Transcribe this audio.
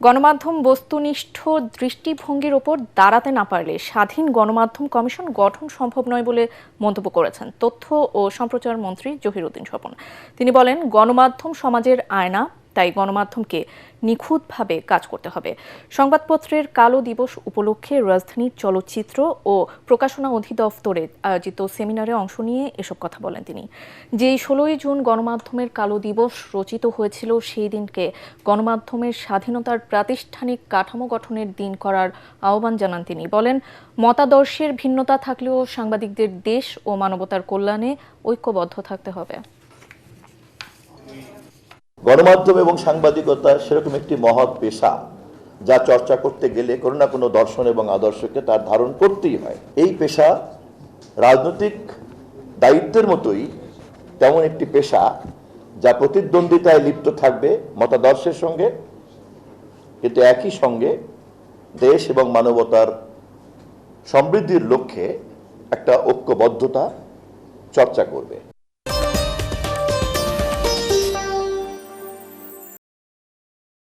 গণমাধ্যম বস্তুনিষ্ঠ দৃষ্টিভঙ্গির ওপর দাঁড়াতে না পারলে স্বাধীন গণমাধ্যম কমিশন গঠন সম্ভব নয় বলে মন্তব্য করেছেন তথ্য ও সম্প্রচার মন্ত্রী জহিরুদ্দিন স্বপন। তিনি বলেন, গণমাধ্যম সমাজের আয়না, তাই গণমাধ্যমকে নিখুঁতভাবে কাজ করতে হবে। সংবাদপত্রের কালো দিবস উপলক্ষে রাজধানীর চলচ্চিত্র ও প্রকাশনা অধিদপ্তরে আয়োজিত সেমিনারে অংশ নিয়ে এসব কথা বলেন তিনি। যেই 16ই জুন গণমাধ্যমের কালো দিবস রচিত হয়েছিল, সেই দিনকে গণমাধ্যমের স্বাধীনতার প্রাতিষ্ঠানিক কাঠামো গঠনের দিন করার আহ্বান জানান তিনি। বলেন, মতাদর্শের ভিন্নতা থাকলেও সাংবাদিকদের দেশ ও মানবতার কল্যাণে ঐক্যবদ্ধ থাকতে হবে। গণমাধ্যম এবং সাংবাদিকতা সেরকম একটি মহৎ পেশা, যা চর্চা করতে গেলে কোনো না কোনো দর্শন এবং আদর্শকে তার ধারণ করতেই হয়। এই পেশা রাজনৈতিক দায়িত্বের মতোই তেমন একটি পেশা, যা প্রতিদ্বন্দ্বিতায় লিপ্ত থাকবে মতাদর্শের সঙ্গে, কিন্তু একই সঙ্গে দেশ এবং মানবতার সমৃদ্ধির লক্ষ্যে একটা ঐক্যবদ্ধতা চর্চা করবে।